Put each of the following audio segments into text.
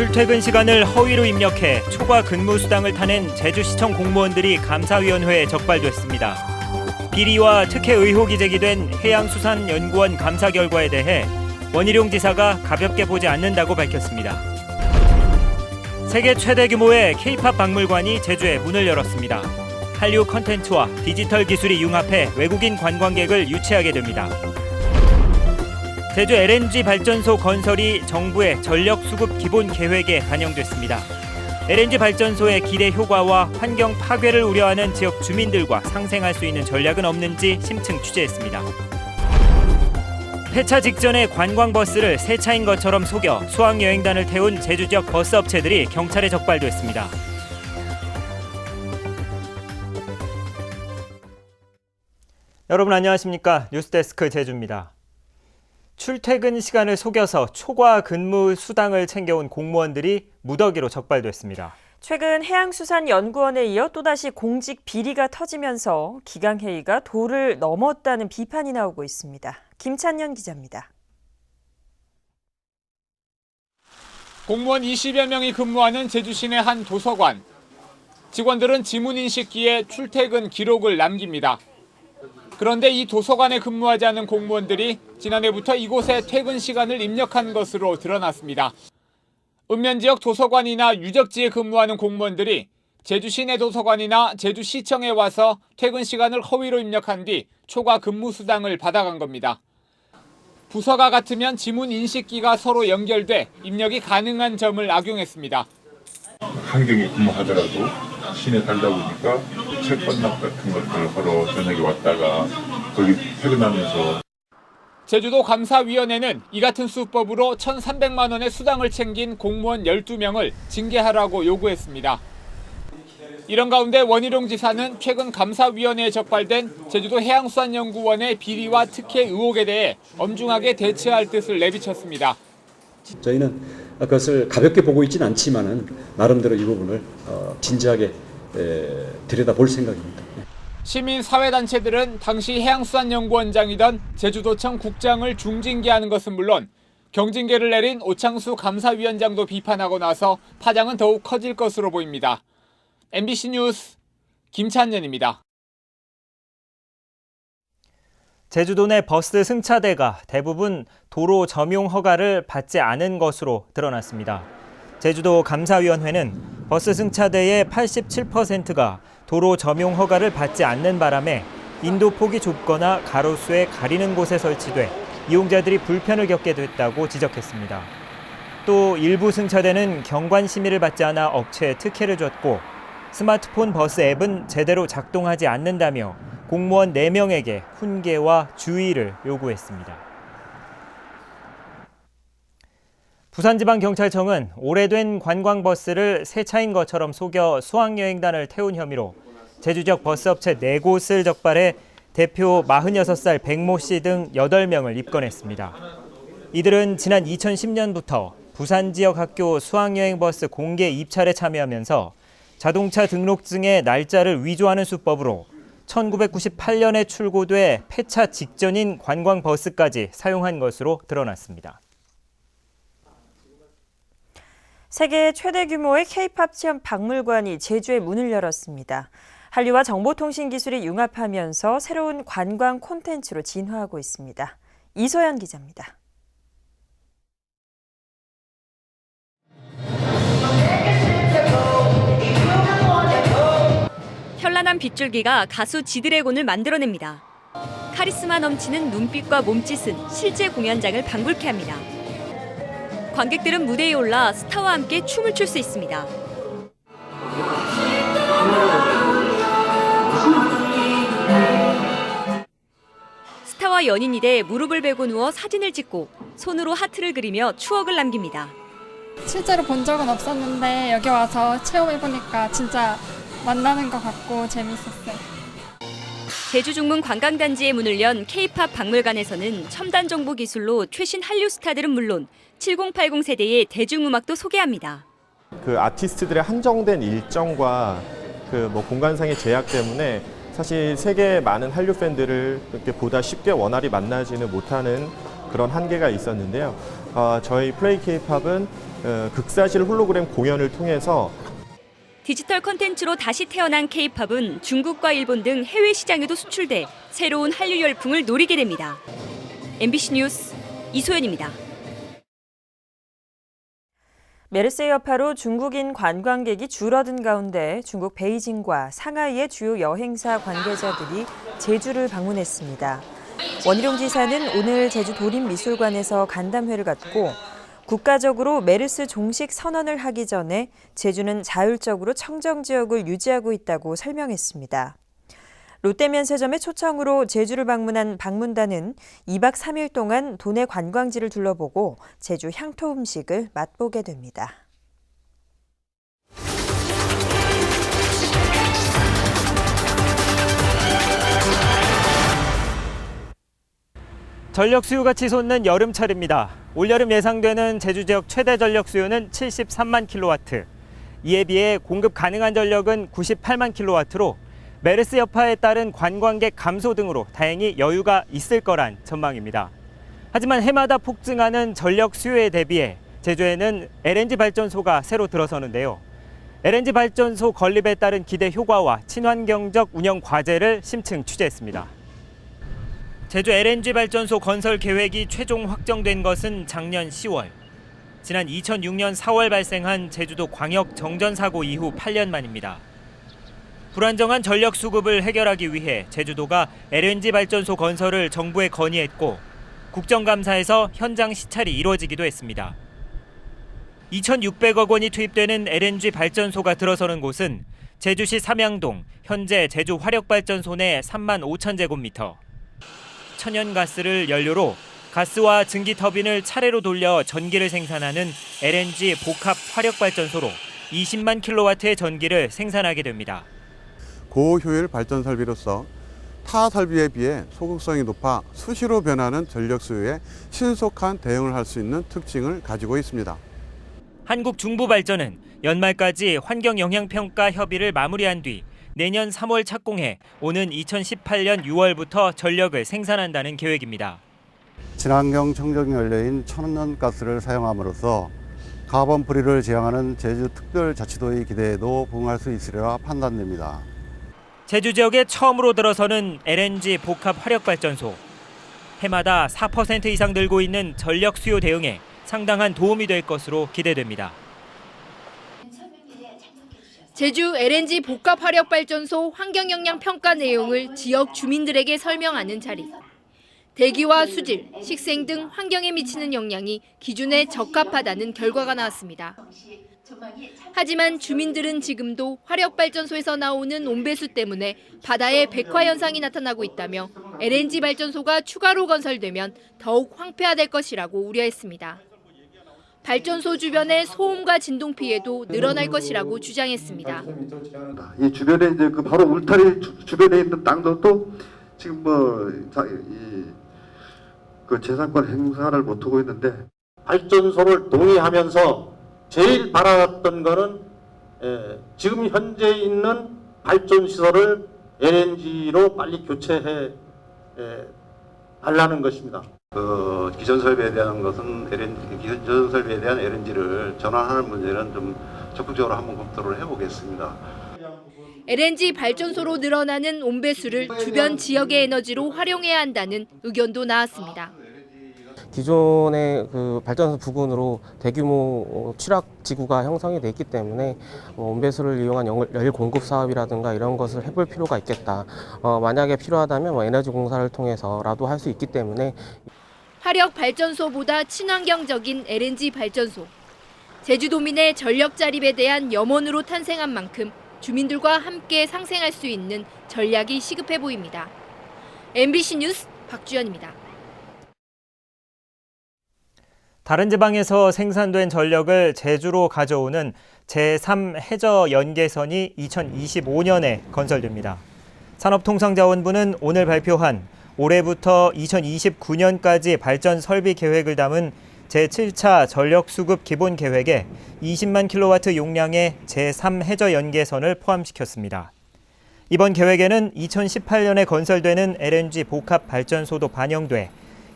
출퇴근 시간을 허위로 입력해 초과 근무 수당을 타낸 제주시청 공무원들이 감사위원회에 적발됐습니다. 비리와 특혜 의혹이 제기된 해양수산연구원 감사 결과에 대해 원희룡 지사가 가볍게 보지 않는다고 밝혔습니다. 세계 최대 규모의 K-팝 박물관이 제주에 문을 열었습니다. 한류 컨텐츠와 디지털 기술이 융합해 외국인 관광객을 유치하게 됩니다. 제주 LNG 발전소 건설이 정부의 전력 수급 기본 계획에 반영됐습니다. LNG 발전소의 기대 효과와 환경 파괴를 우려하는 지역 주민들과 상생할 수 있는 전략은 없는지 심층 취재했습니다. 폐차 직전에 관광버스를 새 차인 것처럼 속여 수학여행단을 태운 제주 지역 버스 업체들이 경찰에 적발됐습니다. 여러분 안녕하십니까? 뉴스데스크 제주입니다. 출퇴근 시간을 속여서 초과 근무 수당을 챙겨온 공무원들이 무더기로 적발됐습니다. 최근 해양수산연구원에 이어 또다시 공직 비리가 터지면서 기강회의가 도를 넘었다는 비판이 나오고 있습니다. 김찬년 기자입니다. 공무원 20여 명이 근무하는 제주시내 한 도서관. 직원들은 지문인식기에 출퇴근 기록을 남깁니다. 그런데 이 도서관에 근무하지 않은 공무원들이 지난해부터 이곳에 퇴근 시간을 입력한 것으로 드러났습니다. 읍면지역 도서관이나 유적지에 근무하는 공무원들이 제주시내 도서관이나 제주시청에 와서 퇴근 시간을 허위로 입력한 뒤 초과 근무 수당을 받아간 겁니다. 부서가 같으면 지문 인식기가 서로 연결돼 입력이 가능한 점을 악용했습니다. 환경에 근무하더라도 시내 살다 보니까 채권납 같은 것들을 하러 저녁에 왔다가 거기 퇴근하면서. 제주도 감사위원회는 이 같은 수법으로 1,300만 원의 수당을 챙긴 공무원 12명을 징계하라고 요구했습니다. 이런 가운데 원희룡 지사는 최근 감사위원회에 적발된 제주도 해양수산연구원의 비리와 특혜 의혹에 대해 엄중하게 대처할 뜻을 내비쳤습니다. 저희는 그것을 가볍게 보고 있지는 않지만은 나름대로 이 부분을 진지하게 들여다볼 생각입니다. 시민사회단체들은 당시 해양수산연구원장이던 제주도청 국장을 중징계하는 것은 물론 경징계를 내린 오창수 감사위원장도 비판하고 나서 파장은 더욱 커질 것으로 보입니다. MBC 뉴스 김찬년입니다. 제주도 내 버스 승차대가 대부분 도로 점용 허가를 받지 않은 것으로 드러났습니다. 제주도 감사위원회는 버스 승차대의 87%가 도로 점용 허가를 받지 않는 바람에 인도폭이 좁거나 가로수에 가리는 곳에 설치돼 이용자들이 불편을 겪게 됐다고 지적했습니다. 또 일부 승차대는 경관 심의를 받지 않아 업체에 특혜를 줬고 스마트폰 버스 앱은 제대로 작동하지 않는다며 공무원 4명에게 훈계와 주의를 요구했습니다. 부산지방경찰청은 오래된 관광버스를 새 차인 것처럼 속여 수학여행단을 태운 혐의로 제주 지역 버스업체 4곳을 적발해 대표 46살 백모 씨 등 8명을 입건했습니다. 이들은 지난 2010년부터 부산 지역 학교 수학여행버스 공개 입찰에 참여하면서 자동차 등록증의 날짜를 위조하는 수법으로 1998년에 출고돼 폐차 직전인 관광버스까지 사용한 것으로 드러났습니다. 세계 최대 규모의 K-팝 체험 박물관이 제주에 문을 열었습니다. 한류와 정보통신 기술이 융합하면서 새로운 관광 콘텐츠로 진화하고 있습니다. 이소연 기자입니다. 현란한 빗줄기가 가수 지드래곤을 만들어냅니다. 카리스마 넘치는 눈빛과 몸짓은 실제 공연장을 방불케 합니다. 관객들은 무대에 올라 스타와 함께 춤을 출 수 있습니다. 스타와 연인이 돼 무릎을 베고 누워 사진을 찍고 손으로 하트를 그리며 추억을 남깁니다. 실제로 본 적은 없었는데 여기 와서 체험해보니까 진짜 만나는 것 같고 재밌었어요. 제주 중문 관광단지에 문을 연 K-팝 박물관에서는 첨단 정보 기술로 최신 한류 스타들은 물론 7080 세대의 대중음악도 소개합니다. 그 아티스트들의 한정된 일정과 그 공간상의 제약 때문에 사실 세계 많은 한류 팬들을 이렇게 보다 쉽게 원활히 만나지는 못하는 그런 한계가 있었는데요. 저희 플레이 K-팝은 극사실 홀로그램 공연을 통해서 디지털 콘텐츠로 다시 태어난 K-팝은 중국과 일본 등 해외 시장에도 수출돼 새로운 한류 열풍을 노리게 됩니다. MBC 뉴스 이소연입니다. 메르스 여파로 중국인 관광객이 줄어든 가운데 중국 베이징과 상하이의 주요 여행사 관계자들이 제주를 방문했습니다. 원희룡 지사는 오늘 제주 도립미술관에서 간담회를 갖고 국가적으로 메르스 종식 선언을 하기 전에 제주는 자율적으로 청정지역을 유지하고 있다고 설명했습니다. 롯데면세점의 초청으로 제주를 방문한 방문단은 2박 3일 동안 도내 관광지를 둘러보고 제주 향토 음식을 맛보게 됩니다. 전력 수요가 치솟는 여름철입니다. 올여름 예상되는 제주 지역 최대 전력 수요는 73만 킬로와트. 이에 비해 공급 가능한 전력은 98만 킬로와트로 메르스 여파에 따른 관광객 감소 등으로 다행히 여유가 있을 거란 전망입니다. 하지만 해마다 폭증하는 전력 수요에 대비해 제주에는 LNG 발전소가 새로 들어서는데요. LNG 발전소 건립에 따른 기대 효과와 친환경적 운영 과제를 심층 취재했습니다. 제주 LNG 발전소 건설 계획이 최종 확정된 것은 작년 10월. 지난 2006년 4월 발생한 제주도 광역 정전 사고 이후 8년 만입니다. 불안정한 전력 수급을 해결하기 위해 제주도가 LNG 발전소 건설을 정부에 건의했고 국정감사에서 현장 시찰이 이루어지기도 했습니다. 2,600억 원이 투입되는 LNG 발전소가 들어서는 곳은 제주시 삼양동, 현재 제주 화력발전소 내 3만 5천 제곱미터. 천연가스를 연료로 가스와 증기 터빈을 차례로 돌려 전기를 생산하는 LNG 복합 화력발전소로 20만 킬로와트의 전기를 생산하게 됩니다. 고효율 발전 설비로서 타 설비에 비해 소극성이 높아 수시로 변하는 전력 수요에 신속한 대응을 할 수 있는 특징을 가지고 있습니다. 한국중부발전은 연말까지 환경영향평가 협의를 마무리한 뒤 내년 3월 착공해 오는 2018년 6월부터 전력을 생산한다는 계획입니다. 친환경 청정연료인 천연가스를 사용함으로써 카본 프리를 지향하는 제주특별자치도의 기대에도 부응할 수 있으리라 판단됩니다. 제주 지역에 처음으로 들어서는 LNG 복합 화력발전소. 해마다 4% 이상 늘고 있는 전력 수요 대응에 상당한 도움이 될 것으로 기대됩니다. 제주 LNG 복합 화력발전소 환경영향 평가 내용을 지역 주민들에게 설명하는 자리. 대기와 수질, 식생 등 환경에 미치는 영향이 기준에 적합하다는 결과가 나왔습니다. 하지만 주민들은 지금도 화력발전소에서 나오는 온배수 때문에 바다에 백화 현상이 나타나고 있다며 LNG 발전소가 추가로 건설되면 더욱 황폐화될 것이라고 우려했습니다. 발전소 주변의 소음과 진동 피해도 늘어날 것이라고 주장했습니다. 이 주변에 이제 그 바로 울타리 주변에 있는 땅들도 지금 그 재산권 행사를 못 하고 있는데 발전소를 동의하면서 제일 바랐던 거는 지금 현재 있는 발전 시설을 LNG로 빨리 교체해 달라는 것입니다. 그 기존 설비에 대한 것은 기존 설비에 대한 LNG를 전환하는 문제는 좀 적극적으로 한번 검토를 해보겠습니다. LNG 발전소로 늘어나는 온배수를 주변 지역의 에너지로 활용해야 한다는 의견도 나왔습니다. 기존의 그 발전소 부근으로 대규모 취락 지구가 형성이 돼 있기 때문에 온배수를 이용한 열 공급 사업이라든가 이런 것을 해볼 필요가 있겠다. 만약에 필요하다면 에너지 공사를 통해서라도 할 수 있기 때문에 화력 발전소보다 친환경적인 LNG 발전소. 제주도민의 전력 자립에 대한 염원으로 탄생한 만큼 주민들과 함께 상생할 수 있는 전략이 시급해 보입니다. MBC 뉴스 박주연입니다. 다른 지방에서 생산된 전력을 제주로 가져오는 제3해저 연계선이 2025년에 건설됩니다. 산업통상자원부는 오늘 발표한 올해부터 2029년까지 발전 설비 계획을 담은 제7차 전력수급 기본계획에 20만 킬로와트 용량의 제3해저 연계선을 포함시켰습니다. 이번 계획에는 2018년에 건설되는 LNG 복합 발전소도 반영돼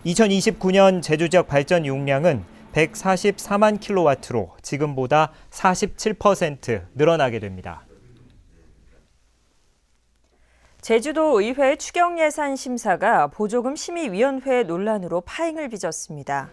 2029년 제주 지역 발전 용량은 144만 킬로와트로 지금보다 47% 늘어나게 됩니다. 제주도 의회 추경예산 심사가 보조금 심의위원회 논란으로 파행을 빚었습니다.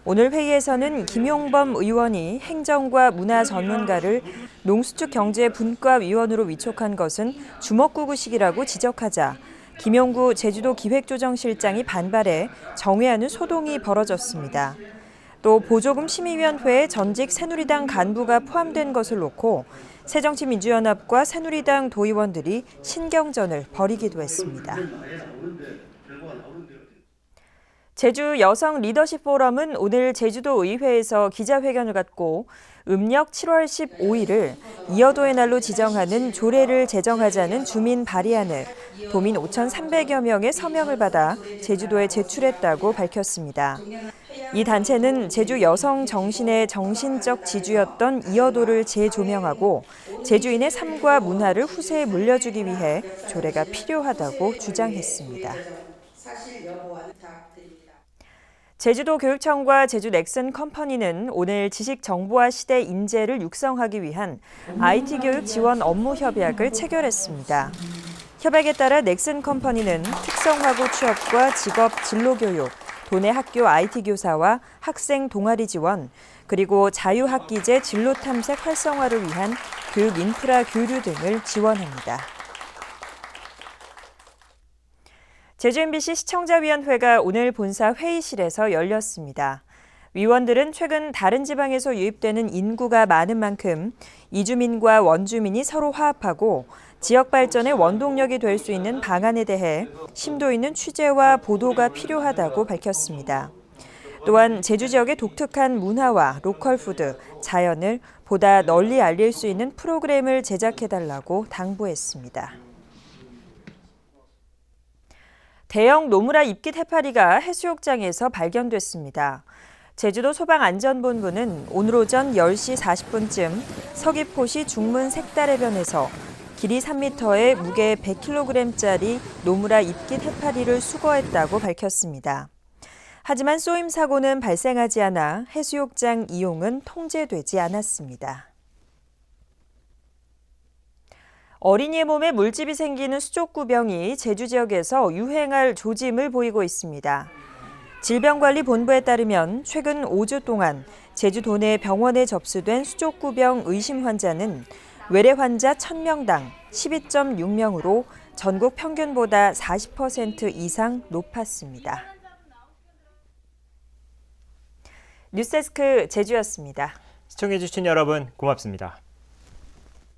오늘 회의에서는 김용범 의원이 행정과 문화 전문가를 농수축 경제 분과위원으로 위촉한 것은 주먹구구식이라고 지적하자 김용구 제주도 기획조정실장이 반발해 정회하는 소동이 벌어졌습니다. 또 보조금 심의위원회에 전직 새누리당 간부가 포함된 것을 놓고 새정치민주연합과 새누리당 도의원들이 신경전을 벌이기도 했습니다. 제주 여성 리더십 포럼은 오늘 제주도 의회에서 기자회견을 갖고 음력 7월 15일을 이여도의 날로 지정하는 조례를 제정하자는 주민 발의안을 도민 5,300여 명의 서명을 받아 제주도에 제출했다고 밝혔습니다. 이 단체는 제주 여성 정신의 정신적 지주였던 이여도를 재조명하고 제주인의 삶과 문화를 후세에 물려주기 위해 조례가 필요하다고 주장했습니다. 제주도 교육청과 제주 넥슨 컴퍼니는 오늘 지식정보화 시대 인재를 육성하기 위한 IT 교육 지원 업무 협약을 체결했습니다. 협약에 따라 넥슨 컴퍼니는 특성화고 취업과 직업 진로 교육, 도내 학교 IT 교사와 학생 동아리 지원, 그리고 자유학기제 진로 탐색 활성화를 위한 교육 인프라 교류 등을 지원합니다. 제주 MBC 시청자위원회가 오늘 본사 회의실에서 열렸습니다. 위원들은 최근 다른 지방에서 유입되는 인구가 많은 만큼 이주민과 원주민이 서로 화합하고 지역 발전의 원동력이 될 수 있는 방안에 대해 심도 있는 취재와 보도가 필요하다고 밝혔습니다. 또한 제주 지역의 독특한 문화와 로컬 푸드, 자연을 보다 널리 알릴 수 있는 프로그램을 제작해달라고 당부했습니다. 대형 노무라 입깃 해파리가 해수욕장에서 발견됐습니다. 제주도 소방안전본부는 오늘 오전 10시 40분쯤 서귀포시 중문 색달해변에서 길이 3m에 무게 100kg짜리 노무라 입깃 해파리를 수거했다고 밝혔습니다. 하지만 쏘임 사고는 발생하지 않아 해수욕장 이용은 통제되지 않았습니다. 어린이의 몸에 물집이 생기는 수족구병이 제주 지역에서 유행할 조짐을 보이고 있습니다. 질병관리본부에 따르면 최근 5주 동안 제주 도내 병원에 접수된 수족구병 의심 환자는 외래 환자 1,000명당 12.6명으로 전국 평균보다 40% 이상 높았습니다. 뉴스데스크 제주였습니다. 시청해주신 여러분 고맙습니다.